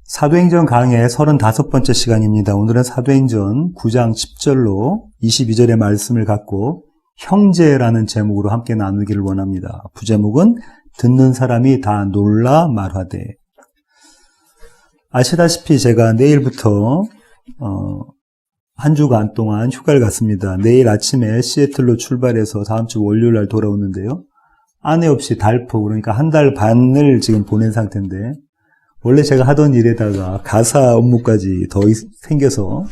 사도행전 강의 35번째 시간입니다. 오늘은 사도행전 9장 10절로 22절의 말씀을 갖고 형제라는 제목으로 함께 나누기를 원합니다. 부제목은 듣는 사람이 다 놀라 말하되. 아시다시피 제가 내일부터 한 주간 동안 휴가를 갔습니다. 내일 아침에 시애틀로 출발해서 다음 주 월요일 날 돌아오는데요. 아내 없이 달포, 그러니까 한 달 반을 지금 보낸 상태인데, 원래 제가 하던 일에다가 가사 업무까지 더 생겨서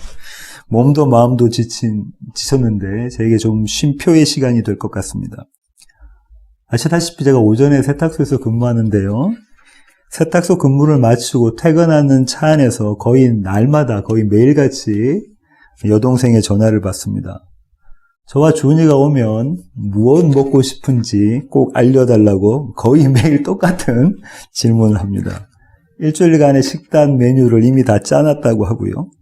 몸도 마음도 지쳤는데 저에게 좀 쉼표의 시간이 될 것 같습니다. 아시다시피 제가 오전에 세탁소에서 근무하는데요. 세탁소 근무를 마치고 퇴근하는 차 안에서 거의 날마다 거의 매일같이 여동생의 전화를 받습니다. 저와 주은이가 오면 무엇 먹고 싶은지 꼭 알려달라고 거의 매일 똑같은 질문을 합니다. 일주일간의 식단 메뉴를 이미 다 짜놨다고 하고요.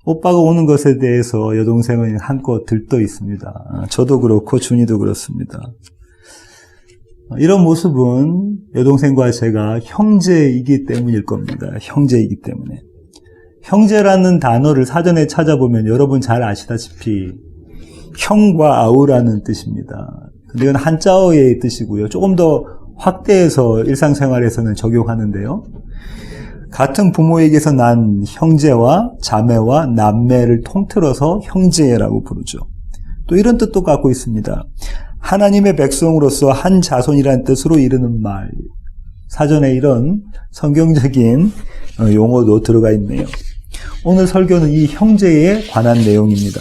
오빠가 오는 것에 대해서 여동생은 한껏 들떠 있습니다. 저도 그렇고 준이도 그렇습니다. 이런 모습은 여동생과 제가 형제이기 때문일 겁니다. 형제이기 때문에. 형제라는 단어를 사전에 찾아보면 여러분 잘 아시다시피 형과 아우라는 뜻입니다. 근데 이건 한자어의 뜻이고요. 조금 더 확대해서 일상생활에서는 적용하는데요. 같은 부모에게서 난 형제와 자매와 남매를 통틀어서 형제라고 부르죠. 또 이런 뜻도 갖고 있습니다. 하나님의 백성으로서 한 자손이라는 뜻으로 이르는 말. 사전에 이런 성경적인 용어도 들어가 있네요. 오늘 설교는 이 형제에 관한 내용입니다.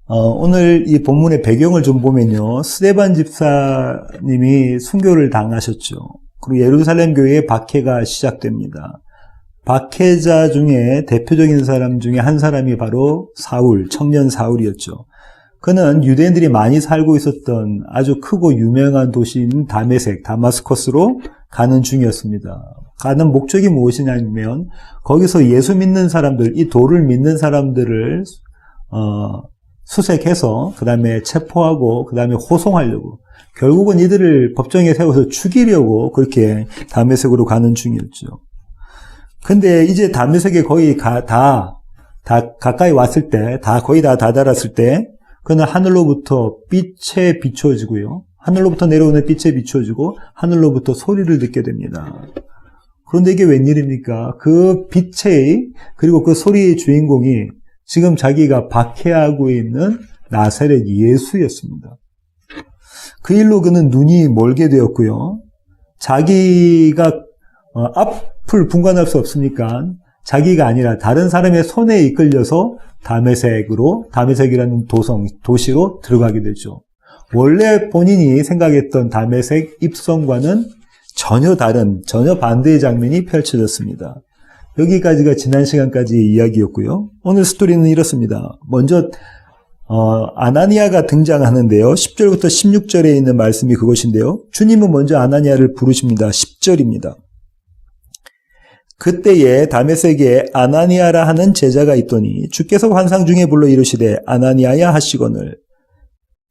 오늘 이 본문의 배경을 좀 보면요. 스데반 집사님이 순교를 당하셨죠. 그리고 예루살렘 교회에 박해가 시작됩니다. 박해자 중에 대표적인 사람 중에 한 사람이 바로 사울, 청년 사울이었죠. 그는 유대인들이 많이 살고 있었던 아주 크고 유명한 도시인 다메섹, 다마스커스로 가는 중이었습니다. 가는 목적이 무엇이냐면 거기서 예수 믿는 사람들, 이 도를 믿는 사람들을 수색해서 그 다음에 체포하고 그 다음에 호송하려고, 결국은 이들을 법정에 세워서 죽이려고 그렇게 다메섹으로 가는 중이었죠. 근데 이제 다메섹에 거의 다 가까이 왔을 때, 거의 다 다다랐을 때 그는 하늘로부터 빛에 비추어지고요. 하늘로부터 내려오는 빛에 비추어지고 하늘로부터 소리를 듣게 됩니다. 그런데 이게 웬일입니까? 그 빛의, 그리고 그 소리의 주인공이 지금 자기가 박해하고 있는 나사렛 예수였습니다. 그 일로 그는 눈이 멀게 되었고요. 자기가 앞을 분간할 수 없으니까 자기가 아니라 다른 사람의 손에 이끌려서 다메섹이라는 도시로 들어가게 되죠. 원래 본인이 생각했던 다메섹 입성과는 전혀 반대의 장면이 펼쳐졌습니다. 여기까지가 지난 시간까지 이야기였고요. 오늘 스토리는 이렇습니다. 먼저 아나니아가 등장하는데요. 10절부터 16절에 있는 말씀이 그것인데요. 주님은 먼저 아나니아를 부르십니다. 10절입니다. 그때에 다메섹에 아나니아라 하는 제자가 있더니 주께서 환상 중에 불러 이르시되 아나니아야 하시거늘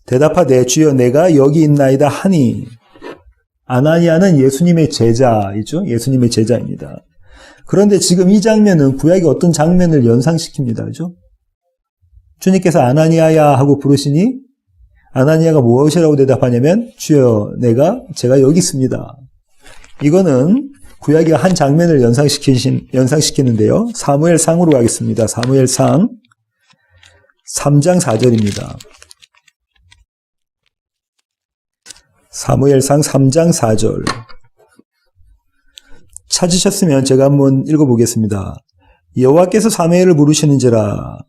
대답하되 주여 내가 여기 있나이다 하니. 아나니아는 예수님의 제자이죠. 예수님의 제자입니다. 그런데 지금 이 장면은 구약의 어떤 장면을 연상시킵니다. 그죠? 주님께서 아나니아야 하고 부르시니 아나니아가 무엇이라고 대답하냐면 주여 제가 여기 있습니다. 이거는 구약의 한 장면을 연상시키는데요. 사무엘상으로 가겠습니다. 사무엘상 3장 4절입니다. 사무엘상 3장 4절. 찾으셨으면 제가 한번 읽어보겠습니다. 여호와께서 사무엘을 부르시는지라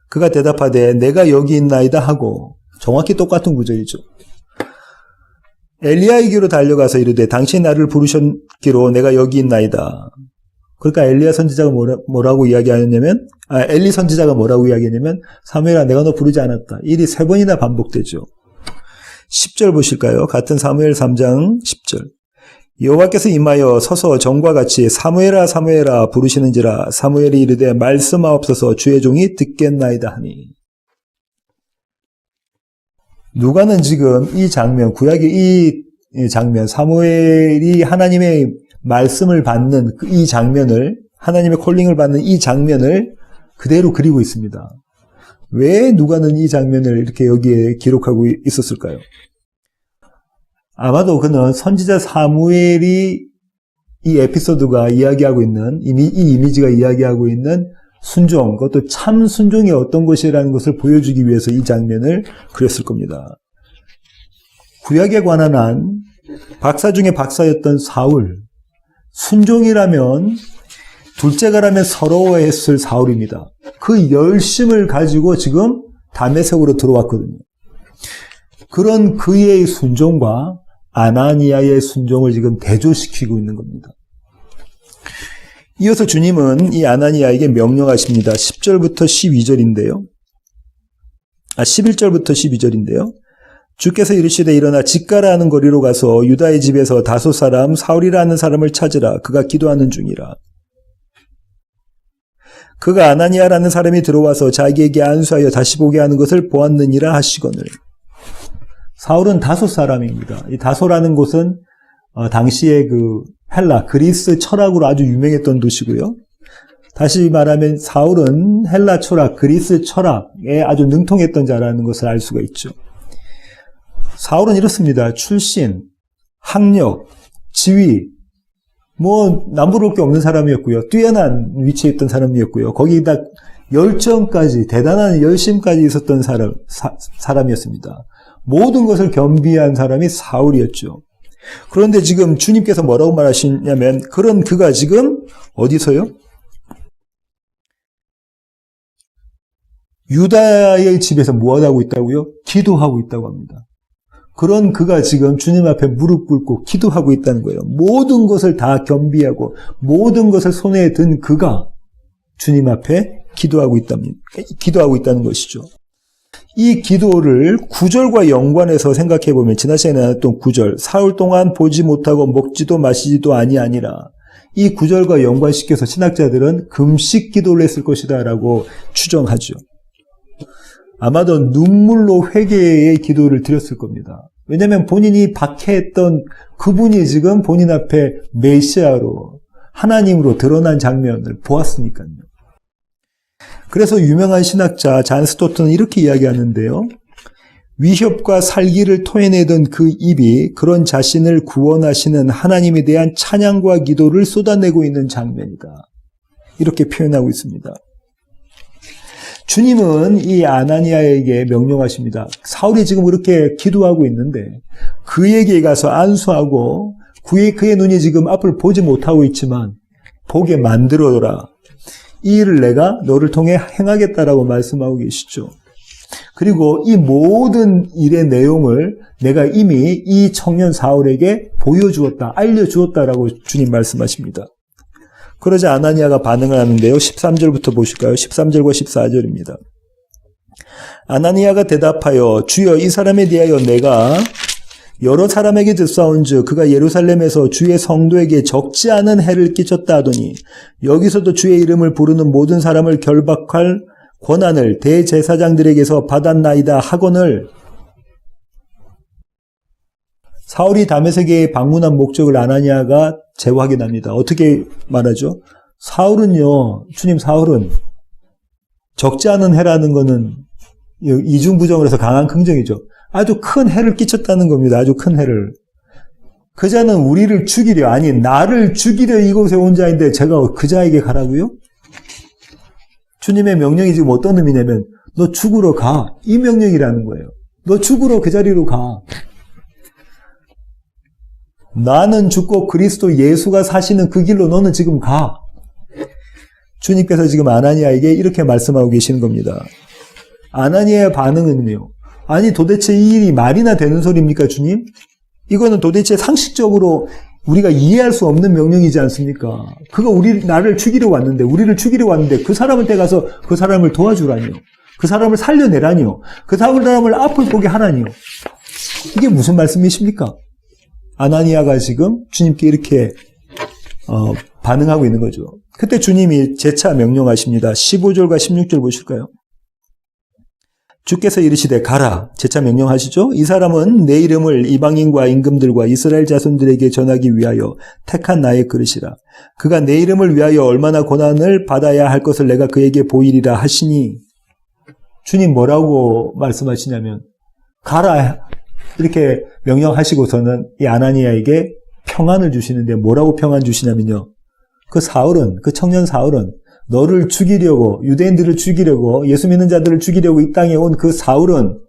그가 대답하되 내가 여기 있나이다 하고, 정확히 똑같은 구절이죠. 엘리야에게로 달려가서 이르되 당신이 나를 부르셨기로 내가 여기 있나이다. 그러니까 엘리 선지자가 뭐라고 이야기하냐면 사무엘아 내가 너 부르지 않았다. 일이 3번이나 반복되죠. 10절 보실까요? 같은 사무엘 3장 10절. 여호와께서 임하여 서서 전과 같이 사무엘아 사무엘아 부르시는지라 사무엘이 이르되 말씀하옵소서 주의 종이 듣겠나이다 하니. 누가는 지금 이 장면, 구약의 이 장면, 사무엘이 하나님의 말씀을 받는 이 장면을, 하나님의 콜링을 받는 이 장면을 그대로 그리고 있습니다. 왜 누가는 이 장면을 이렇게 여기에 기록하고 있었을까요? 아마도 그는 선지자 사무엘이 이 에피소드가 이야기하고 있는, 이 이미지가 이야기하고 있는 순종, 그것도 참 순종이 어떤 것이라는 것을 보여주기 위해서 이 장면을 그렸을 겁니다. 구약에 관한 한 박사 중에 박사였던 사울, 순종이라면 둘째가라면 서러워했을 사울입니다. 그 열심을 가지고 지금 다메섹으로 들어왔거든요. 그런 그의 순종과 아나니아의 순종을 지금 대조시키고 있는 겁니다. 이어서 주님은 이 아나니아에게 명령하십니다. 10절부터 12절인데요. 11절부터 12절인데요. 주께서 이르시되 일어나 직가라 하는 거리로 가서 유다의 집에서 다소 사람 사울이라는 사람을 찾으라. 그가 기도하는 중이라. 그가 아나니아라는 사람이 들어와서 자기에게 안수하여 다시 보게 하는 것을 보았느니라 하시거늘. 사울은 다소 사람입니다. 이 다소라는 곳은 당시의 그 헬라, 그리스 철학으로 아주 유명했던 도시고요. 다시 말하면 사울은 헬라 철학, 그리스 철학에 아주 능통했던 자라는 것을 알 수가 있죠. 사울은 이렇습니다. 출신, 학력, 지위, 남부를 게 없는 사람이었고요. 뛰어난 위치에 있던 사람이었고요. 거기다 열정까지, 대단한 열심까지 있었던 사람이었습니다. 모든 것을 겸비한 사람이 사울이었죠. 그런데 지금 주님께서 뭐라고 말하시냐면, 그런 그가 지금 어디서요? 유다의 집에서 무엇하고 있다고요? 기도하고 있다고 합니다. 그런 그가 지금 주님 앞에 무릎 꿇고 기도하고 있다는 거예요. 모든 것을 다 겸비하고 모든 것을 손에 든 그가 주님 앞에 기도하고 있다는 것이죠. 이 기도를 9절과 연관해서 생각해 보면 지난 시간에 나눴던 9절, 사흘 동안 보지 못하고 먹지도 마시지도 아니하니라. 이 9절과 연관시켜서 신학자들은 금식 기도를 했을 것이다 라고 추정하죠. 아마도 눈물로 회개의 기도를 드렸을 겁니다. 왜냐하면 본인이 박해했던 그분이 지금 본인 앞에 메시아로, 하나님으로 드러난 장면을 보았으니까요. 그래서 유명한 신학자 잔 스토트는 이렇게 이야기하는데요. 위협과 살기를 토해내던 그 입이 그런 자신을 구원하시는 하나님에 대한 찬양과 기도를 쏟아내고 있는 장면이다. 이렇게 표현하고 있습니다. 주님은 이 아나니아에게 명령하십니다. 사울이 지금 그렇게 기도하고 있는데 그에게 가서 안수하고 그의 눈이 지금 앞을 보지 못하고 있지만 보게 만들어라. 이 일을 내가 너를 통해 행하겠다라고 말씀하고 계시죠. 그리고 이 모든 일의 내용을 내가 이미 이 청년 사울에게 보여주었다, 알려주었다라고 주님 말씀하십니다. 그러자 아나니아가 반응을 하는데요. 13절부터 보실까요? 13절과 14절입니다. 아나니아가 대답하여 주여 이 사람에 대하여 내가 여러 사람에게 듣사온즉 그가 예루살렘에서 주의 성도에게 적지 않은 해를 끼쳤다 하더니 여기서도 주의 이름을 부르는 모든 사람을 결박할 권한을 대제사장들에게서 받았나이다 하거늘. 사울이 다메섹에 방문한 목적을 아나니아가 재확인합니다. 어떻게 말하죠? 사울은요, 주님 사울은 적지 않은 해라는 거는 이중부정을 해서 강한 긍정이죠. 아주 큰 해를 끼쳤다는 겁니다. 아주 큰 해를. 그 자는 우리를 죽이려, 아니 나를 죽이려 이곳에 온 자인데 제가 그 자에게 가라고요? 주님의 명령이 지금 어떤 의미냐면 너 죽으러 가. 이 명령이라는 거예요. 너 죽으러 그 자리로 가. 나는 죽고 그리스도 예수가 사시는 그 길로 너는 지금 가. 주님께서 지금 아나니아에게 이렇게 말씀하고 계시는 겁니다. 아나니아의 반응은요. 아니 도대체 이 일이 말이나 되는 소리입니까 주님? 이거는 도대체 상식적으로 우리가 이해할 수 없는 명령이지 않습니까? 그가 나를 죽이려 왔는데, 우리를 죽이려 왔는데 그 사람한테 가서 그 사람을 도와주라니요. 그 사람을 살려내라니요. 그 사람을 앞을 보게 하라니요. 이게 무슨 말씀이십니까? 아나니아가 지금 주님께 이렇게 반응하고 있는 거죠. 그때 주님이 재차 명령하십니다. 15절과 16절 보실까요? 주께서 이르시되 가라. 재차 명령하시죠. 이 사람은 내 이름을 이방인과 임금들과 이스라엘 자손들에게 전하기 위하여 택한 나의 그릇이라. 그가 내 이름을 위하여 얼마나 고난을 받아야 할 것을 내가 그에게 보이리라 하시니, 주님 뭐라고 말씀하시냐면 가라 이렇게 명령하시고서는 이 아나니아에게 평안을 주시는데, 뭐라고 평안 주시냐면요, 그 청년 사울은 너를 죽이려고, 유대인들을 죽이려고, 예수 믿는 자들을 죽이려고 이 땅에 온 그 사울은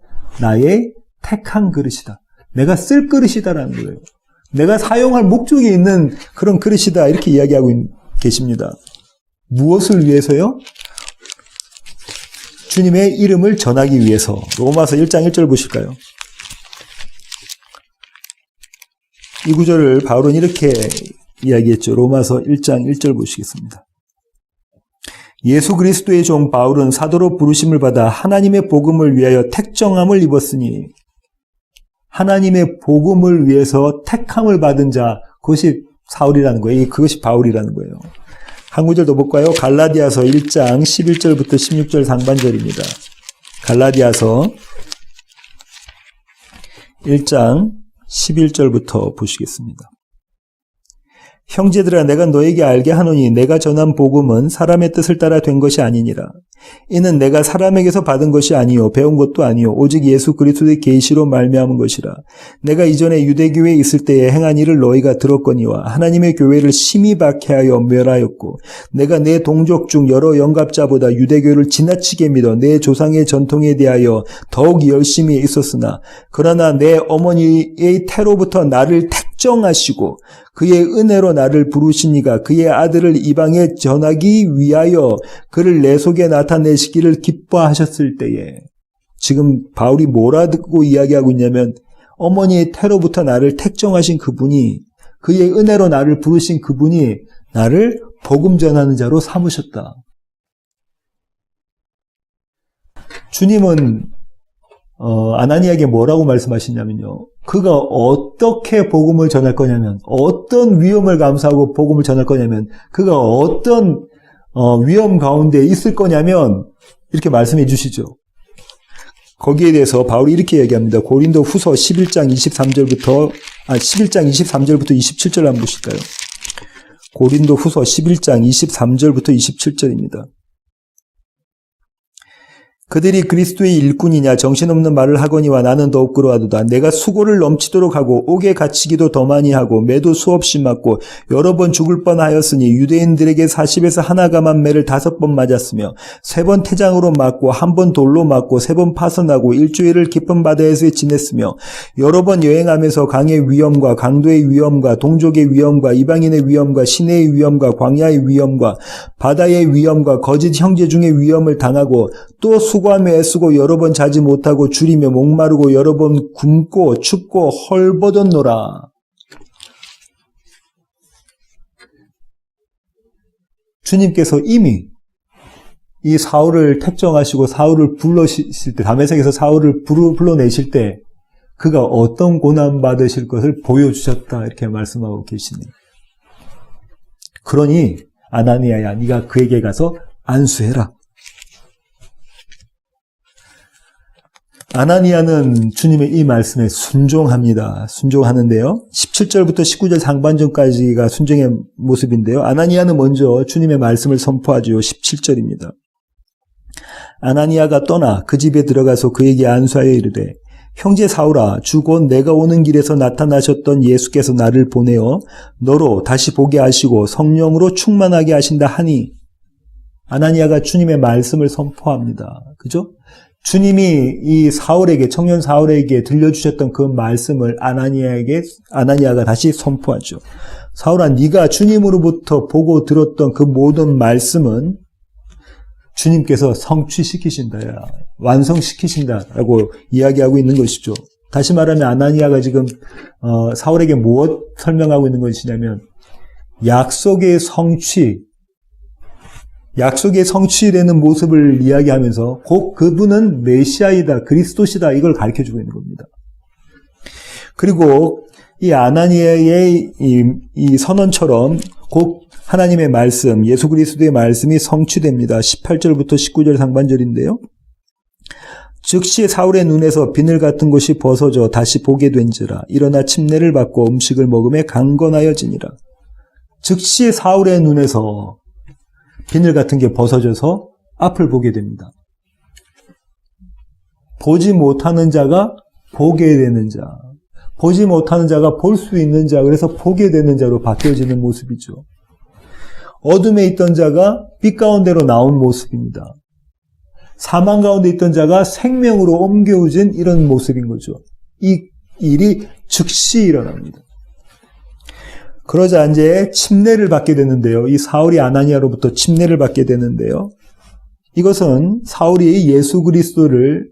나의 택한 그릇이다. 내가 쓸 그릇이다라는 거예요. 내가 사용할 목적이 있는 그런 그릇이다. 이렇게 이야기하고 계십니다. 무엇을 위해서요? 주님의 이름을 전하기 위해서. 로마서 1장 1절 보실까요? 이 구절을 바울은 이렇게 이야기했죠. 로마서 1장 1절 보시겠습니다. 예수 그리스도의 종 바울은 사도로 부르심을 받아 하나님의 복음을 위하여 택정함을 입었으니, 하나님의 복음을 위해서 택함을 받은 자, 그것이 사울이라는 거예요. 그것이 바울이라는 거예요. 한 구절 더 볼까요? 갈라디아서 1장 11절부터 16절 상반절입니다. 갈라디아서 1장 11절부터 보시겠습니다. 형제들아, 내가 너에게 알게 하노니 내가 전한 복음은 사람의 뜻을 따라 된 것이 아니니라. 이는 내가 사람에게서 받은 것이 아니요 배운 것도 아니요 오직 예수 그리스도의 계시로 말미암은 것이라. 내가 이전에 유대교회에 있을 때에 행한 일을 너희가 들었거니와 하나님의 교회를 심히 박해하여 멸하였고, 내가 내 동족 중 여러 영갑자보다 유대교를 지나치게 믿어 내 조상의 전통에 대하여 더욱 열심히 있었으나, 그러나 내 어머니의 태로부터 나를 택정하시고 그의 은혜로 나를 부르시니가 그의 아들을 이방에 전하기 위하여 그를 내 속에 나타내시기를 기뻐하셨을 때에. 지금 바울이 뭐라고 이야기하고 있냐면, 어머니의 태로부터 나를 택정하신 그분이, 그의 은혜로 나를 부르신 그분이 나를 복음 전하는 자로 삼으셨다. 주님은 아나니아에게 뭐라고 말씀하시냐면요, 그가 어떻게 복음을 전할 거냐면, 어떤 위험을 감수하고 복음을 전할 거냐면, 그가 어떤 위험 가운데 있을 거냐면 이렇게 말씀해 주시죠. 거기에 대해서 바울이 이렇게 얘기합니다. 고린도 후서 11장 23절부터 27절 한번 보실까요? 고린도 후서 11장 23절부터 27절입니다. 그들이 그리스도의 일꾼이냐 정신없는 말을 하거니와 나는 더욱 그러하도다. 내가 수고를 넘치도록 하고 옥에 갇히기도 더 많이 하고 매도 수없이 맞고 여러 번 죽을 뻔하였으니, 유대인들에게 40에서 하나가만 매를 5번 맞았으며 3번 태장으로 맞고 1번 돌로 맞고 3번 파선하고 일주일을 깊은 바다에서 지냈으며, 여러 번 여행하면서 강의 위험과 강도의 위험과 동족의 위험과 이방인의 위험과 시내의 위험과 광야의 위험과 바다의 위험과 거짓 형제 중의 위험을 당하고, 또 수고하며 애쓰고 여러 번 자지 못하고 줄이며 목마르고 여러 번 굶고 춥고 헐벗었노라. 주님께서 이미 이 사울을 택정하시고 사울을 불러실 때, 다메섹에서 사울을 불러내실 때 그가 어떤 고난 받으실 것을 보여주셨다, 이렇게 말씀하고 계시네요. 그러니 아나니아야, 네가 그에게 가서 안수해라. 아나니아는 주님의 이 말씀에 순종합니다. 순종하는데요. 17절부터 19절 상반절까지가 순종의 모습인데요. 아나니아는 먼저 주님의 말씀을 선포하죠. 17절입니다. 아나니아가 떠나 그 집에 들어가서 그에게 안수하여 이르되, 형제 사울아, 주 곧 내가 오는 길에서 나타나셨던 예수께서 나를 보내어 너로 다시 보게 하시고 성령으로 충만하게 하신다 하니. 아나니아가 주님의 말씀을 선포합니다. 그죠? 주님이 이 사울에게, 청년 사울에게 들려주셨던 그 말씀을 아나니아가 다시 선포하죠. 사울아, 네가 주님으로부터 보고 들었던 그 모든 말씀은 주님께서 성취시키신다, 완성시키신다라고 이야기하고 있는 것이죠. 다시 말하면 아나니아가 지금 사울에게 무엇 설명하고 있는 것이냐면, 약속의 성취되는 모습을 이야기하면서 곧 그분은 메시아이다, 그리스도시다, 이걸 가르쳐주고 있는 겁니다. 그리고 이 아나니아의 이 선언처럼 곧 하나님의 말씀, 예수 그리스도의 말씀이 성취됩니다. 18절부터 19절 상반절인데요. 즉시 사울의 눈에서 비늘 같은 것이 벗어져 다시 보게 된지라. 일어나 침례를 받고 음식을 먹음에 강건하여지니라. 즉시 사울의 눈에서 비늘 같은 게 벗어져서 앞을 보게 됩니다. 보지 못하는 자가 보게 되는 자, 보지 못하는 자가 볼 수 있는 자, 그래서 보게 되는 자로 바뀌어지는 모습이죠. 어둠에 있던 자가 빛 가운데로 나온 모습입니다. 사망 가운데 있던 자가 생명으로 옮겨진 이런 모습인 거죠. 이 일이 즉시 일어납니다. 그러자 이제 침례를 받게 되는데요. 이 사울이 아나니아로부터 침례를 받게 되는데요. 이것은 사울이 예수 그리스도를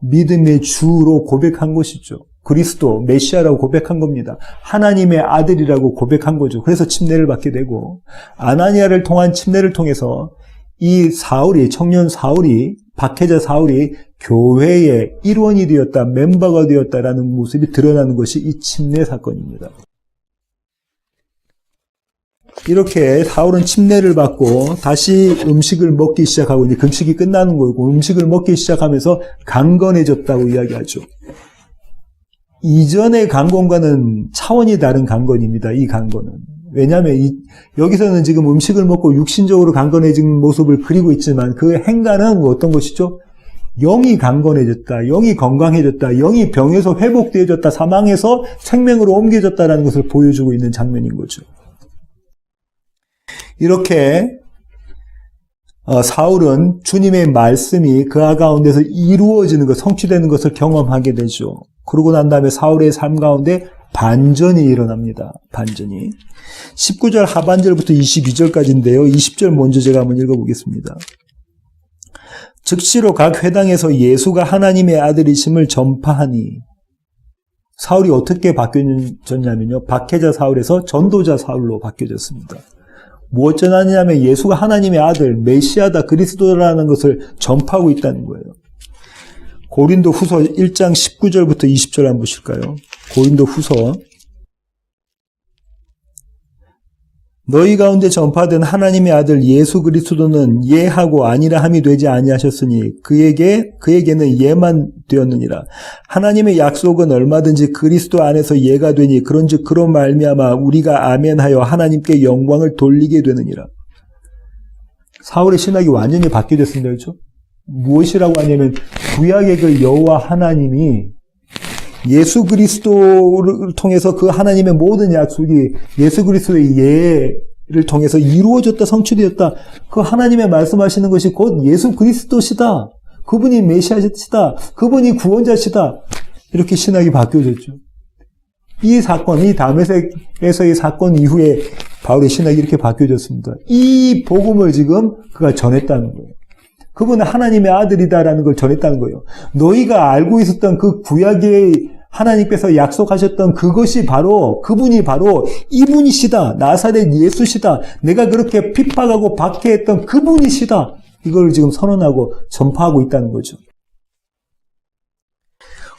믿음의 주로 고백한 것이죠. 그리스도, 메시아라고 고백한 겁니다. 하나님의 아들이라고 고백한 거죠. 그래서 침례를 받게 되고, 아나니아를 통한 침례를 통해서 이 사울이, 청년 사울이, 박해자 사울이 교회의 일원이 되었다, 멤버가 되었다라는 모습이 드러나는 것이 이 침례 사건입니다. 이렇게 사울은 침례를 받고 다시 음식을 먹기 시작하고, 이제 금식이 끝나는 거고, 음식을 먹기 시작하면서 강건해졌다고 이야기하죠. 이전의 강건과는 차원이 다른 강건입니다. 이 강건은. 왜냐하면 여기서는 지금 음식을 먹고 육신적으로 강건해진 모습을 그리고 있지만 그 행간은 어떤 것이죠? 영이 강건해졌다, 영이 건강해졌다, 영이 병에서 회복되어졌다, 사망에서 생명으로 옮겨졌다라는 것을 보여주고 있는 장면인 거죠. 이렇게 사울은 주님의 말씀이 그 가운데서 이루어지는 것, 성취되는 것을 경험하게 되죠. 그러고 난 다음에 사울의 삶 가운데 반전이 일어납니다. 반전이. 19절 하반절부터 22절까지인데요. 20절 먼저 제가 한번 읽어보겠습니다. 즉시로 각 회당에서 예수가 하나님의 아들이심을 전파하니, 사울이 어떻게 바뀌어졌냐면요. 박해자 사울에서 전도자 사울로 바뀌어졌습니다. 무엇 전하냐면 예수가 하나님의 아들, 메시아다, 그리스도라는 것을 전파하고 있다는 거예요. 고린도 후서 1장 19절부터 20절 한번 보실까요? 고린도 후서. 너희 가운데 전파된 하나님의 아들 예수 그리스도는 예하고 아니라 함이 되지 아니하셨으니 그에게는 예만 되었느니라. 하나님의 약속은 얼마든지 그리스도 안에서 예가 되니 그런즉 그로 말미암아 우리가 아멘하여 하나님께 영광을 돌리게 되느니라. 사울의 신학이 완전히 바뀌어졌습니다. 그렇죠? 무엇이라고 하냐면 구약의 그 여호와 하나님이 예수 그리스도를 통해서 그 하나님의 모든 약속이 예수 그리스도의 예를 통해서 이루어졌다, 성취되었다. 그 하나님의 말씀하시는 것이 곧 예수 그리스도시다. 그분이 메시아시다. 그분이 구원자시다. 이렇게 신학이 바뀌어졌죠. 이 사건, 이 다메섹에서의 사건 이후에 바울의 신학이 이렇게 바뀌어졌습니다. 이 복음을 지금 그가 전했다는 거예요. 그분은 하나님의 아들이다라는 걸 전했다는 거예요. 너희가 알고 있었던 그 구약의 하나님께서 약속하셨던 그것이 바로, 그분이 바로 이분이시다. 나사렛 예수시다. 내가 그렇게 핍박하고 박해했던 그분이시다. 이걸 지금 선언하고 전파하고 있다는 거죠.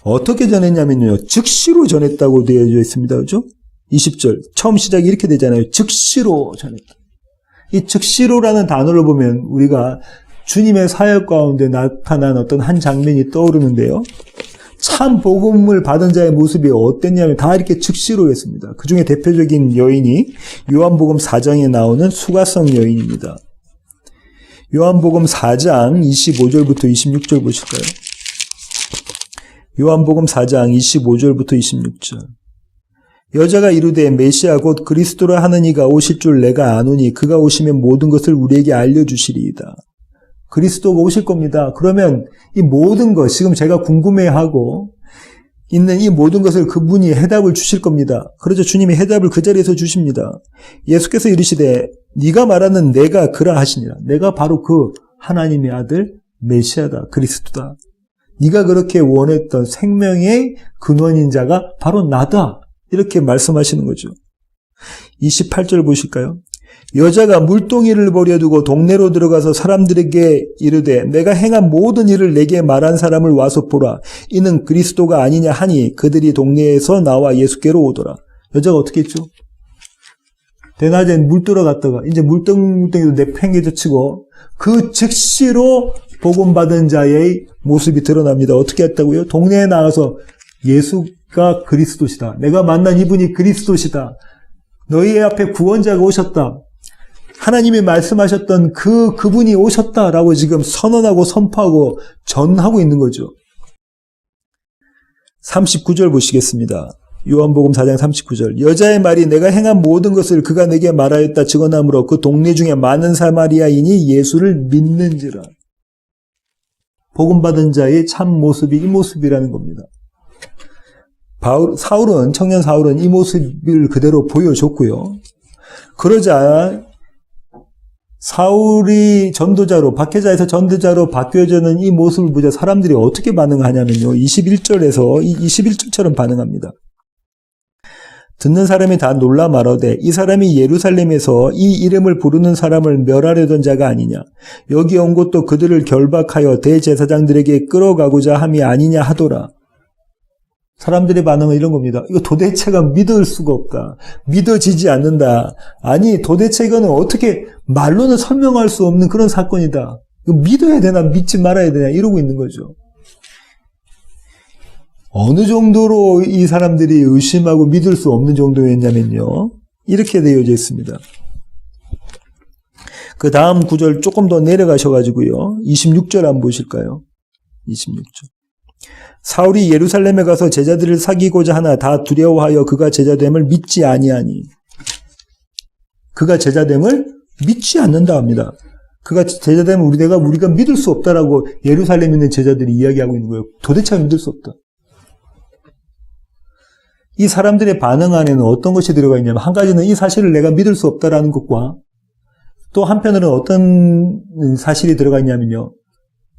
어떻게 전했냐면요. 즉시로 전했다고 되어져 있습니다. 그렇죠? 20절. 처음 시작이 이렇게 되잖아요. 즉시로 전했다. 이 즉시로라는 단어를 보면 우리가 주님의 사역 가운데 나타난 어떤 한 장면이 떠오르는데요. 참 복음을 받은 자의 모습이 어땠냐면 다 이렇게 즉시로 했습니다. 그 중에 대표적인 여인이 요한복음 4장에 나오는 수가성 여인입니다. 요한복음 4장 25절부터 26절 보실까요? 요한복음 4장 25절부터 26절. 여자가 이르되 메시아 곧 그리스도라 하는 이가 오실 줄 내가 아노니 그가 오시면 모든 것을 우리에게 알려주시리이다. 그리스도가 오실 겁니다. 그러면 이 모든 것, 지금 제가 궁금해하고 있는 이 모든 것을 그분이 해답을 주실 겁니다. 그러자 주님이 해답을 그 자리에서 주십니다. 예수께서 이르시되 네가 말하는 내가 그라 하시니라. 내가 바로 그 하나님의 아들 메시아다, 그리스도다. 네가 그렇게 원했던 생명의 근원인 자가 바로 나다. 이렇게 말씀하시는 거죠. 28절 보실까요? 여자가 물동이를 버려두고 동네로 들어가서 사람들에게 이르되 내가 행한 모든 일을 내게 말한 사람을 와서 보라. 이는 그리스도가 아니냐 하니 그들이 동네에서 나와 예수께로 오더라. 여자가 어떻게 했죠? 대낮에 물 들어갔다가 이제 물덩이도 내팽개쳐 치고 그 즉시로 복음받은 자의 모습이 드러납니다. 어떻게 했다고요? 동네에 나가서 예수가 그리스도시다. 내가 만난 이분이 그리스도시다. 너희 앞에 구원자가 오셨다. 하나님이 말씀하셨던 그분이 오셨다라고 지금 선언하고 선포하고 전하고 있는 거죠. 39절 보시겠습니다. 요한복음 4장 39절. 여자의 말이 내가 행한 모든 것을 그가 내게 말하였다 증언하므로 그 동네 중에 많은 사마리아인이 예수를 믿는지라. 복음받은 자의 참 모습이 이 모습이라는 겁니다. 청년 사울은 이 모습을 그대로 보여줬고요. 그러자 사울이 전도자로, 박해자에서 전도자로 바뀌어지는 이 모습을 보자 사람들이 어떻게 반응하냐면요. 21절처럼 반응합니다. 듣는 사람이 다 놀라 말하되 이 사람이 예루살렘에서 이 이름을 부르는 사람을 멸하려던 자가 아니냐. 여기 온 것도 그들을 결박하여 대제사장들에게 끌어가고자 함이 아니냐 하더라. 사람들의 반응은 이런 겁니다. 이거 도대체가 믿을 수가 없다. 믿어지지 않는다. 아니 도대체 이거는 어떻게 말로는 설명할 수 없는 그런 사건이다. 이거 믿어야 되나 믿지 말아야 되나 이러고 있는 거죠. 어느 정도로 이 사람들이 의심하고 믿을 수 없는 정도였냐면요. 이렇게 되어져 있습니다. 그 다음 구절 조금 더 내려가셔가지고요. 26절 한번 보실까요? 26절. 사울이 예루살렘에 가서 제자들을 사귀고자 하나 다 두려워하여 그가 제자됨을 믿지 아니하니. 그가 제자됨을 믿지 않는다 합니다. 그가 제자됨을 우리가 믿을 수 없다라고 예루살렘에 있는 제자들이 이야기하고 있는 거예요. 도대체 믿을 수 없다. 이 사람들의 반응 안에는 어떤 것이 들어가 있냐면 한 가지는 이 사실을 내가 믿을 수 없다라는 것과 또 한편으로는 어떤 사실이 들어가 있냐면요.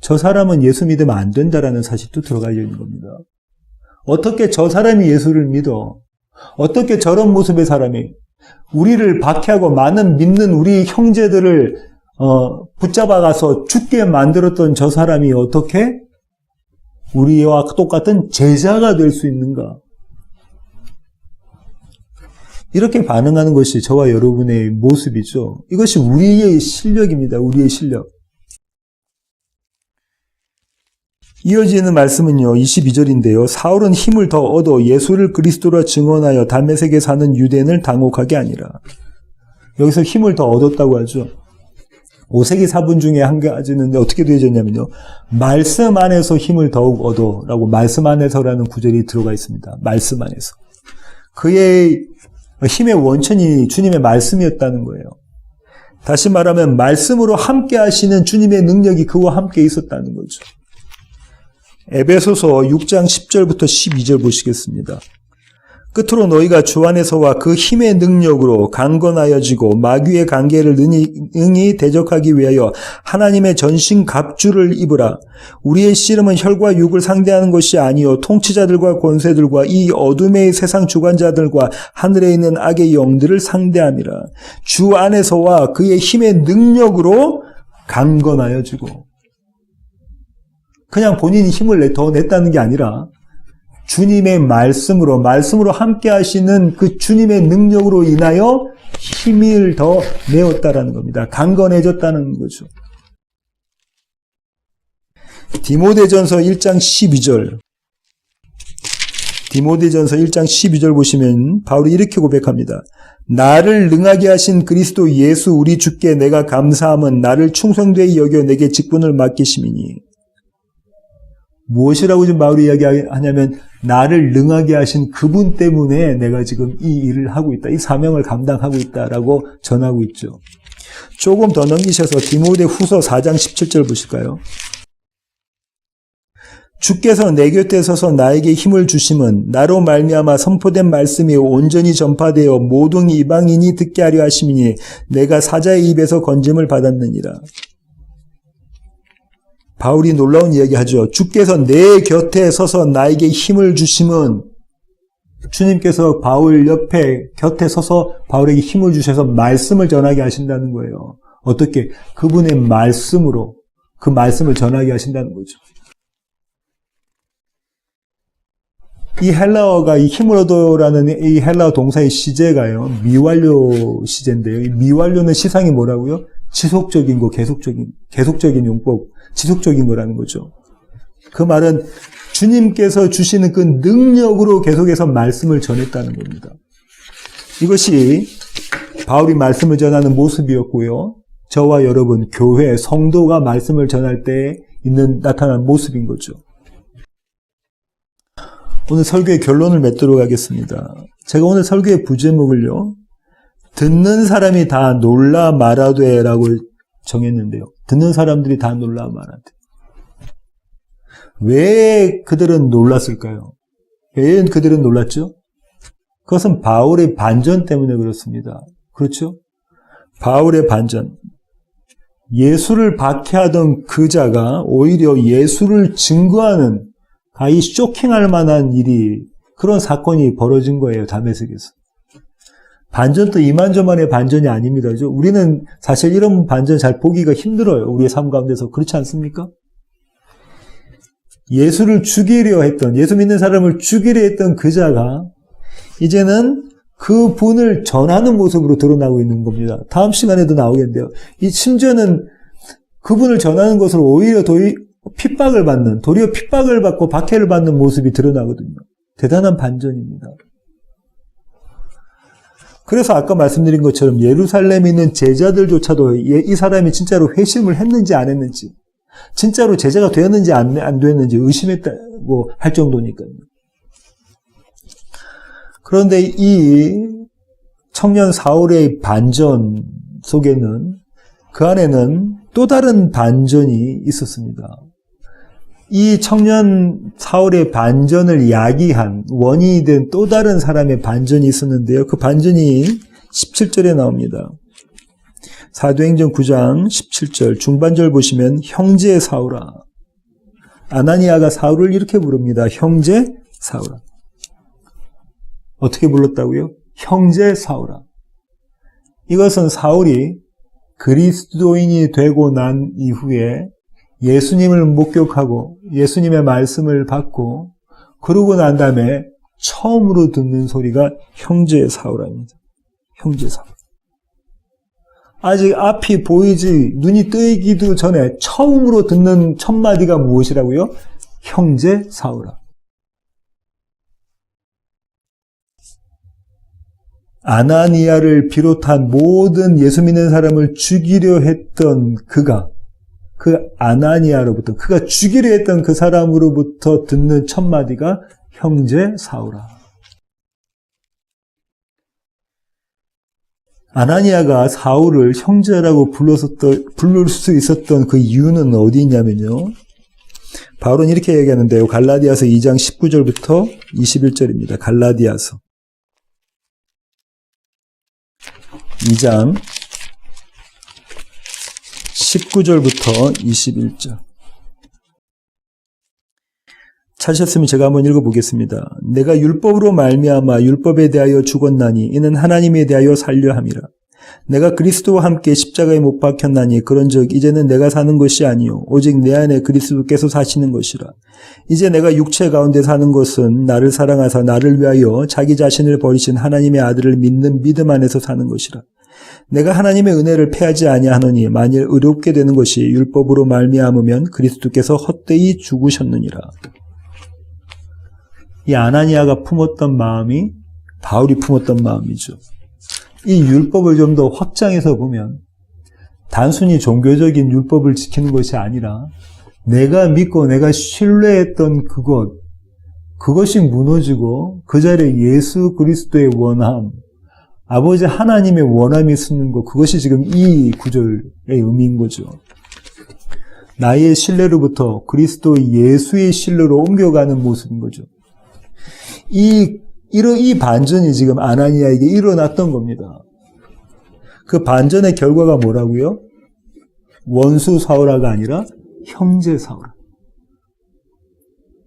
저 사람은 예수 믿으면 안 된다라는 사실도 들어가 있는 겁니다. 어떻게 저 사람이 예수를 믿어? 어떻게 저런 모습의 사람이 우리를 박해하고 많은 믿는 우리 형제들을 붙잡아가서 죽게 만들었던 저 사람이 어떻게 우리와 똑같은 제자가 될 수 있는가? 이렇게 반응하는 것이 저와 여러분의 모습이죠. 이것이 우리의 실력입니다. 우리의 실력. 이어지는 말씀은요. 22절인데요. 사울은 힘을 더 얻어 예수를 그리스도라 증언하여 다메섹에 사는 유대인을 당혹하게 아니라. 여기서 힘을 더 얻었다고 하죠. 5세기 사분 중에 한 가지는 어떻게 되어졌냐면요. 말씀 안에서 힘을 더욱 얻어라고 말씀 안에서라는 구절이 들어가 있습니다. 말씀 안에서. 그의 힘의 원천이 주님의 말씀이었다는 거예요. 다시 말하면 말씀으로 함께 하시는 주님의 능력이 그와 함께 있었다는 거죠. 에베소서 6장 10절부터 12절 보시겠습니다. 끝으로 너희가 주 안에서와 그 힘의 능력으로 강건하여지고 마귀의 관계를 능히 대적하기 위하여 하나님의 전신 갑주를 입으라. 우리의 씨름은 혈과 육을 상대하는 것이 아니요 통치자들과 권세들과 이 어둠의 세상 주관자들과 하늘에 있는 악의 영들을 상대함이라. 주 안에서와 그의 힘의 능력으로 강건하여지고 그냥 본인이 힘을 더 냈다는 게 아니라 주님의 말씀으로 함께 하시는 그 주님의 능력으로 인하여 힘을 더 내었다라는 겁니다. 강건해졌다는 거죠. 디모데전서 1장 12절. 디모데전서 1장 12절 보시면 바울이 이렇게 고백합니다. 나를 능하게 하신 그리스도 예수 우리 주께 내가 감사함은 나를 충성되이 여겨 내게 직분을 맡기심이니. 무엇이라고 지금 바울이 이야기하냐면 나를 능하게 하신 그분 때문에 내가 지금 이 일을 하고 있다. 이 사명을 감당하고 있다라고 전하고 있죠. 조금 더 넘기셔서 디모데 후서 4장 17절 보실까요? 주께서 내 곁에 서서 나에게 힘을 주심은 나로 말미암아 선포된 말씀이 온전히 전파되어 모든 이방인이 듣게 하려 하심이니 내가 사자의 입에서 건짐을 받았느니라. 바울이 놀라운 이야기하죠. 주께서 내 곁에 서서 나에게 힘을 주심은 주님께서 바울 곁에 서서 바울에게 힘을 주셔서 말씀을 전하게 하신다는 거예요. 어떻게? 그분의 말씀으로 그 말씀을 전하게 하신다는 거죠. 이 헬라어가 이 힘을 얻어라는 이 헬라어 동사의 시제가요, 미완료 시제인데요. 이 미완료는 시상이 뭐라고요? 지속적인 거, 계속적인 용법, 지속적인 거라는 거죠. 그 말은 주님께서 주시는 그 능력으로 계속해서 말씀을 전했다는 겁니다. 이것이 바울이 말씀을 전하는 모습이었고요. 저와 여러분, 교회, 성도가 말씀을 전할 때 나타난 모습인 거죠. 오늘 설교의 결론을 맺도록 하겠습니다. 제가 오늘 설교의 부제목을요, 듣는 사람이 다 놀라 말하되라고 정했는데요. 듣는 사람들이 다 놀라 말하되. 왜 그들은 놀랐을까요? 왜 그들은 놀랐죠? 그것은 바울의 반전 때문에 그렇습니다. 그렇죠? 바울의 반전. 예수를 박해하던 그 자가 오히려 예수를 증거하는 이 쇼킹할 만한 일이, 그런 사건이 벌어진 거예요. 다메섹에서. 반전도 이만저만의 반전이 아닙니다. 우리는 사실 이런 반전 잘 보기가 힘들어요. 우리의 삶 가운데서. 그렇지 않습니까? 예수를 죽이려 했던, 예수 믿는 사람을 죽이려 했던 그 자가 이제는 그 분을 전하는 모습으로 드러나고 있는 겁니다. 다음 시간에도 나오겠는데요. 심지어는 그분을 전하는 것으로 오히려 핍박을 받는, 도리어 핍박을 받고 박해를 받는 모습이 드러나거든요. 대단한 반전입니다. 그래서 아까 말씀드린 것처럼 예루살렘에 있는 제자들조차도 이 사람이 진짜로 회심을 했는지 안 했는지, 진짜로 제자가 되었는지 안 되었는지 의심했다고 할 정도니까요. 그런데 이 청년 사울의 반전 속에는, 그 안에는 또 다른 반전이 있었습니다. 이 청년 사울의 반전을 야기한 원인이 된 또 다른 사람의 반전이 있었는데요. 그 반전이 17절에 나옵니다. 사도행전 9장 17절 중반절 보시면 형제 사울아. 아나니아가 사울을 이렇게 부릅니다. 형제 사울아. 어떻게 불렀다고요? 형제 사울아. 이것은 사울이 그리스도인이 되고 난 이후에 예수님을 목격하고 예수님의 말씀을 받고 그러고 난 다음에 처음으로 듣는 소리가 형제 사울아입니다. 형제 사울. 아직 앞이 보이지, 눈이 뜨이기도 전에 처음으로 듣는 첫 마디가 무엇이라고요? 형제 사울아. 아나니아를 비롯한 모든 예수 믿는 사람을 죽이려 했던 그 아나니아로부터, 그가 죽이려 했던 그 사람으로부터 듣는 첫 마디가 형제 사울아. 아나니아가 사울을 형제라고 부를 수 있었던 그 이유는 어디 있냐면요. 바울은 이렇게 얘기하는데요. 갈라디아서 2장 19절부터 21절입니다. 갈라디아서 2장 19절부터 21절. 찾으셨으면 제가 한번 읽어보겠습니다. 내가 율법으로 말미암아 율법에 대하여 죽었나니 이는 하나님에 대하여 살려 함이라. 내가 그리스도와 함께 십자가에 못 박혔나니 그런즉 이제는 내가 사는 것이 아니요 오직 내 안에 그리스도께서 사시는 것이라. 이제 내가 육체 가운데 사는 것은 나를 사랑하사 나를 위하여 자기 자신을 버리신 하나님의 아들을 믿는 믿음 안에서 사는 것이라. 내가 하나님의 은혜를 패하지 아니하노니 만일 의롭게 되는 것이 율법으로 말미암으면 그리스도께서 헛되이 죽으셨느니라. 이 아나니아가 품었던 마음이 바울이 품었던 마음이죠. 이 율법을 좀 더 확장해서 보면 단순히 종교적인 율법을 지키는 것이 아니라 내가 믿고 내가 신뢰했던 그것이 무너지고 그 자리에 예수 그리스도의 원함, 아버지 하나님의 원함이 쓰는 것, 그것이 지금 이 구절의 의미인 거죠. 나의 신뢰로부터 그리스도 예수의 신뢰로 옮겨가는 모습인 거죠. 이 반전이 지금 아나니아에게 일어났던 겁니다. 그 반전의 결과가 뭐라고요? 원수 사울아가 아니라 형제 사울아.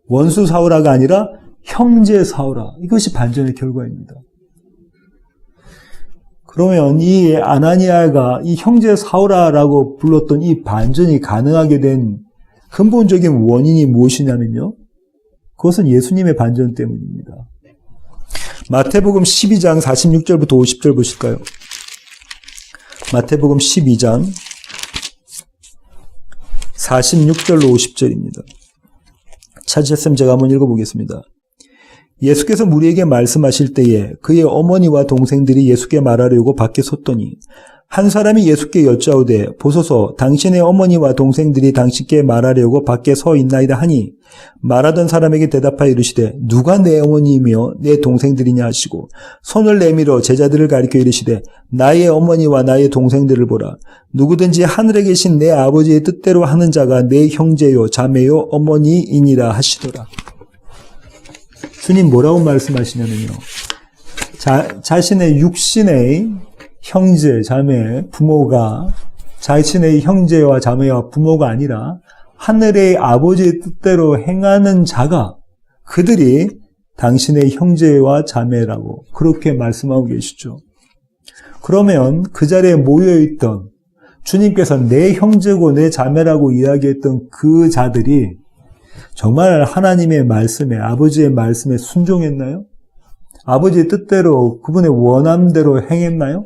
원수 사울아가 아니라 형제 사울아. 이것이 반전의 결과입니다. 그러면 이 아나니아가 이 형제 사울아라고 불렀던 이 반전이 가능하게 된 근본적인 원인이 무엇이냐면요. 그것은 예수님의 반전 때문입니다. 마태복음 12장 46절부터 50절 보실까요? 마태복음 12장 46절로 50절입니다. 찾으셨으면 제가 한번 읽어보겠습니다. 예수께서 무리에게 말씀하실 때에 그의 어머니와 동생들이 예수께 말하려고 밖에 섰더니 한 사람이 예수께 여짜오되 보소서 당신의 어머니와 동생들이 당신께 말하려고 밖에 서 있나이다 하니 말하던 사람에게 대답하여 이르시되 누가 내 어머니이며 내 동생들이냐 하시고 손을 내밀어 제자들을 가리켜 이르시되 나의 어머니와 나의 동생들을 보라. 누구든지 하늘에 계신 내 아버지의 뜻대로 하는 자가 내 형제요 자매요 어머니이니라 하시더라. 주님 뭐라고 말씀하시냐면요, 자신의 육신의 형제, 자매, 부모가 자신의 형제와 자매와 부모가 아니라 하늘의 아버지의 뜻대로 행하는 자가, 그들이 당신의 형제와 자매라고 그렇게 말씀하고 계시죠. 그러면 그 자리에 모여있던 주님께서 내 형제고 내 자매라고 이야기했던 그 자들이 정말 하나님의 말씀에, 아버지의 말씀에 순종했나요? 아버지의 뜻대로 그분의 원함대로 행했나요?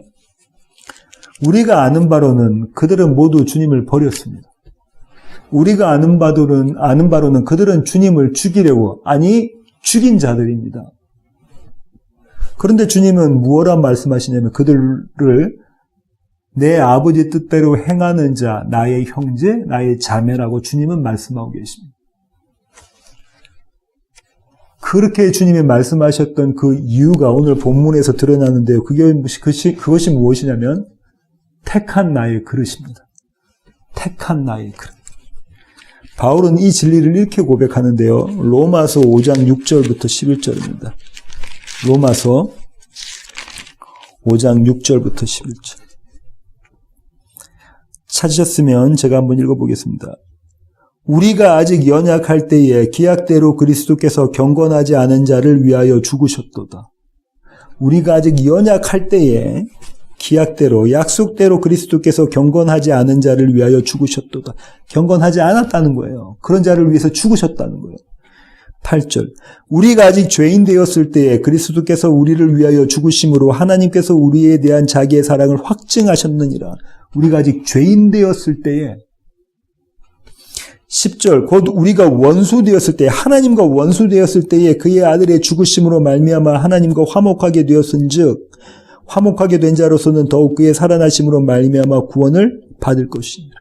우리가 아는 바로는 그들은 모두 주님을 버렸습니다. 우리가 아는 바로는 그들은 주님을 죽이려고, 아니 죽인 자들입니다. 그런데 주님은 무엇라 말씀하시냐면 그들을 내 아버지 뜻대로 행하는 자, 나의 형제, 나의 자매라고 주님은 말씀하고 계십니다. 그렇게 주님이 말씀하셨던 그 이유가 오늘 본문에서 드러나는데요. 그것이 무엇이냐면 택한 나의 그릇입니다. 택한 나의 그릇. 바울은 이 진리를 이렇게 고백하는데요. 로마서 5장 6절부터 11절입니다. 로마서 5장 6절부터 11절. 찾으셨으면 제가 한번 읽어보겠습니다. 우리가 아직 연약할 때에 기약대로 그리스도께서 경건하지 않은 자를 위하여 죽으셨도다. 우리가 아직 연약할 때에 기약대로, 약속대로 그리스도께서 경건하지 않은 자를 위하여 죽으셨도다. 경건하지 않았다는 거예요. 그런 자를 위해서 죽으셨다는 거예요. 8절. 우리가 아직 죄인 되었을 때에 그리스도께서 우리를 위하여 죽으심으로 하나님께서 우리에 대한 자기의 사랑을 확증하셨느니라. 우리가 아직 죄인 되었을 때에, 10절. 곧 우리가 원수 되었을 때, 하나님과 원수 되었을 때에 그의 아들의 죽으심으로 말미암아 하나님과 화목하게 되었은즉 화목하게 된 자로서는 더욱 그의 살아나심으로 말미암아 구원을 받을 것입니다.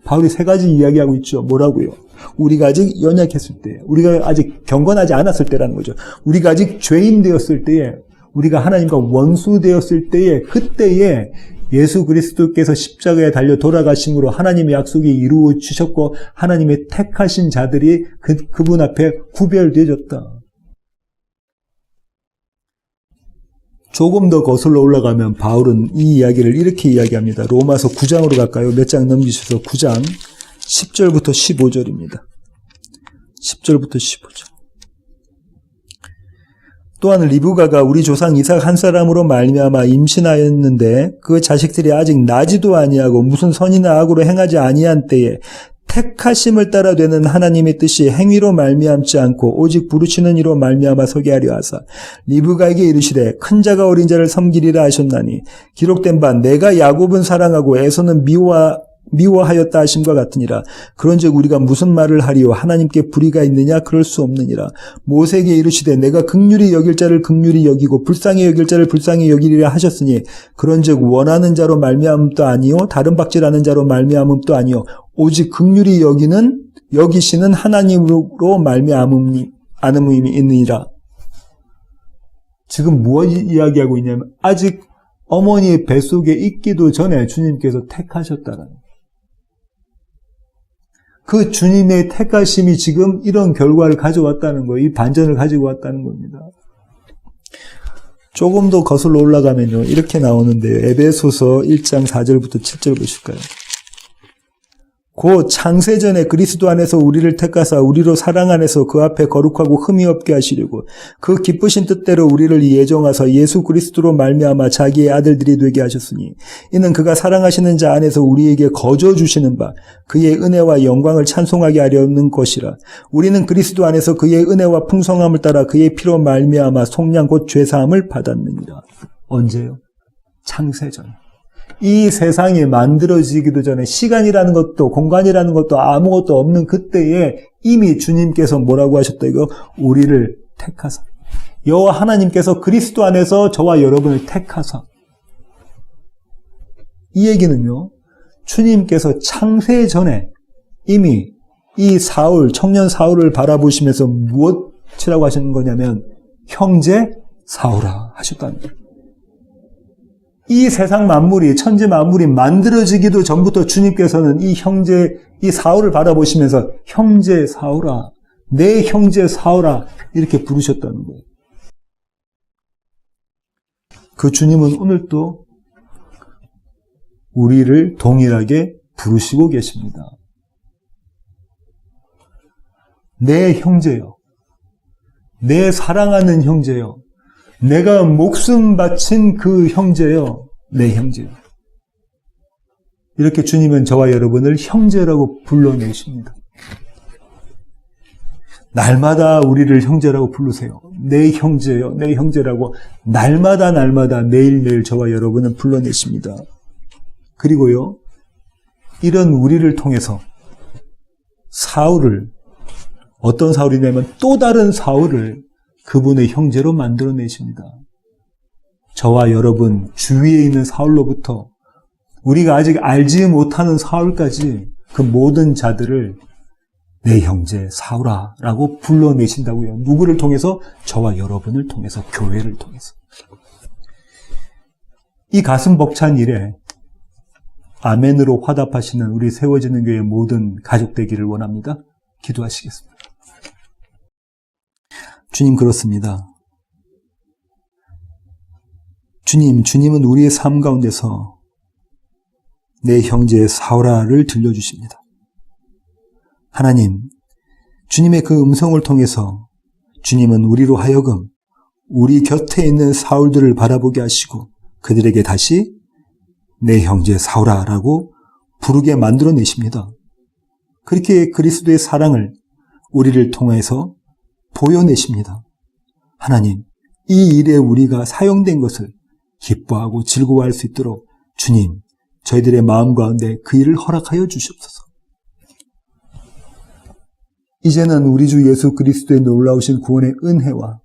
바울이 세 가지 이야기하고 있죠. 뭐라고요? 우리가 아직 연약했을 때, 우리가 아직 경건하지 않았을 때라는 거죠. 우리가 아직 죄인 되었을 때에, 우리가 하나님과 원수 되었을 때에, 그때에 예수 그리스도께서 십자가에 달려 돌아가심으로 하나님의 약속이 이루어지셨고 하나님의 택하신 자들이 그분 앞에 구별되어졌다. 조금 더 거슬러 올라가면 바울은 이 이야기를 이렇게 이야기합니다. 로마서 9장으로 갈까요? 몇 장 넘기셔서 9장 10절부터 15절입니다. 10절부터 15절. 또한 리브가가 우리 조상 이삭 한 사람으로 말미암아 임신하였는데 그 자식들이 아직 나지도 아니하고 무슨 선이나 악으로 행하지 아니한 때에 택하심을 따라 되는 하나님의 뜻이 행위로 말미암지 않고 오직 부르시는 이로 말미암아 서게 하려 하사 리브가에게 이르시되 큰 자가 어린 자를 섬기리라 하셨나니 기록된 바 내가 야곱은 사랑하고 에서는 미워하였다 하심과 같으니라. 그런즉 우리가 무슨 말을 하리요? 하나님께 불의가 있느냐? 그럴 수 없느니라. 모세에게 이르시되 내가 긍휼히 여길 자를 긍휼히 여기고 불쌍히 여길 자를 불쌍히 여기리라 하셨으니 그런즉 원하는 자로 말미암음도 아니요 다른 박질하는 자로 말미암음도 아니요 오직 긍휼히 여기시는 하나님으로 말미암음이 있느니라. 지금 무엇 이야기하고 있냐면 아직 어머니의 뱃속에 있기도 전에 주님께서 택하셨다라는, 그 주님의 택하심이 지금 이런 결과를 가져왔다는 거예요. 이 반전을 가지고 왔다는 겁니다. 조금 더 거슬러 올라가면요, 이렇게 나오는데요. 에베소서 1장 4절부터 7절 보실까요? 곧 창세전에 그리스도 안에서 우리를 택하사 우리로 사랑 안에서 그 앞에 거룩하고 흠이 없게 하시려고 그 기쁘신 뜻대로 우리를 예정하사 예수 그리스도로 말미암아 자기의 아들들이 되게 하셨으니 이는 그가 사랑하시는 자 안에서 우리에게 거저 주시는 바 그의 은혜와 영광을 찬송하게 하려는 것이라. 우리는 그리스도 안에서 그의 은혜와 풍성함을 따라 그의 피로 말미암아 속량 곧 죄사함을 받았느니라. 언제요? 창세전. 이 세상이 만들어지기도 전에 시간이라는 것도 공간이라는 것도 아무것도 없는 그때에 이미 주님께서 뭐라고 하셨다 이거? 우리를 택하사. 여호와 하나님께서 그리스도 안에서 저와 여러분을 택하사. 이 얘기는요. 주님께서 창세 전에 이미 이 사울, 청년 사울을 바라보시면서 무엇이라고 하시는 거냐면 형제 사울아 하셨다는 거예요. 이 세상 만물이 천지 만물이 만들어지기도 전부터 주님께서는 이 형제 이 사울을 바라보시면서 형제 사울아 내 형제 사울아 이렇게 부르셨다는 거예요. 그 주님은 오늘도 우리를 동일하게 부르시고 계십니다. 내 형제요. 내 사랑하는 형제요. 내가 목숨 바친 그 형제요. 내 형제요. 이렇게 주님은 저와 여러분을 형제라고 불러내십니다. 날마다 우리를 형제라고 부르세요. 내 형제요. 내 형제라고 날마다 매일매일 저와 여러분은 불러내십니다. 그리고요. 이런 우리를 통해서 사울을 어떤 사울이냐면 또 다른 사울을 그분의 형제로 만들어내십니다. 저와 여러분 주위에 있는 사울로부터 우리가 아직 알지 못하는 사울까지 그 모든 자들을 내 형제 사울아 라고 불러내신다고요. 누구를 통해서? 저와 여러분을 통해서, 교회를 통해서. 이 가슴 벅찬 일에 아멘으로 화답하시는 우리 세워지는 교회의 모든 가족 되기를 원합니다. 기도하시겠습니다. 주님 그렇습니다. 주님은 우리의 삶 가운데서 내 형제 사울아를 들려주십니다. 하나님, 주님의 그 음성을 통해서 주님은 우리로 하여금 우리 곁에 있는 사울들을 바라보게 하시고 그들에게 다시 내 형제 사울아라고 부르게 만들어내십니다. 그렇게 그리스도의 사랑을 우리를 통해서 보여내십니다. 하나님, 이 일에 우리가 사용된 것을 기뻐하고 즐거워할 수 있도록 주님, 저희들의 마음 가운데 그 일을 허락하여 주시옵소서. 이제는 우리 주 예수 그리스도의 놀라우신 구원의 은혜와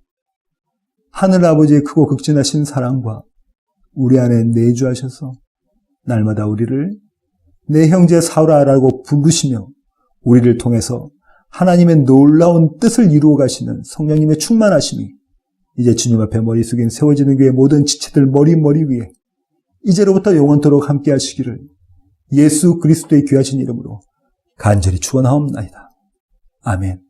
하늘아버지의 크고 극진하신 사랑과 우리 안에 내주하셔서 날마다 우리를 내 형제 사울아라고 부르시며 우리를 통해서 하나님의 놀라운 뜻을 이루어 가시는 성령님의 충만하심이 이제 주님 앞에 머리 숙인 세워지는 교회의 모든 지체들 머리 위에 이제로부터 영원토록 함께 하시기를 예수 그리스도의 귀하신 이름으로 간절히 축원하옵나이다. 아멘.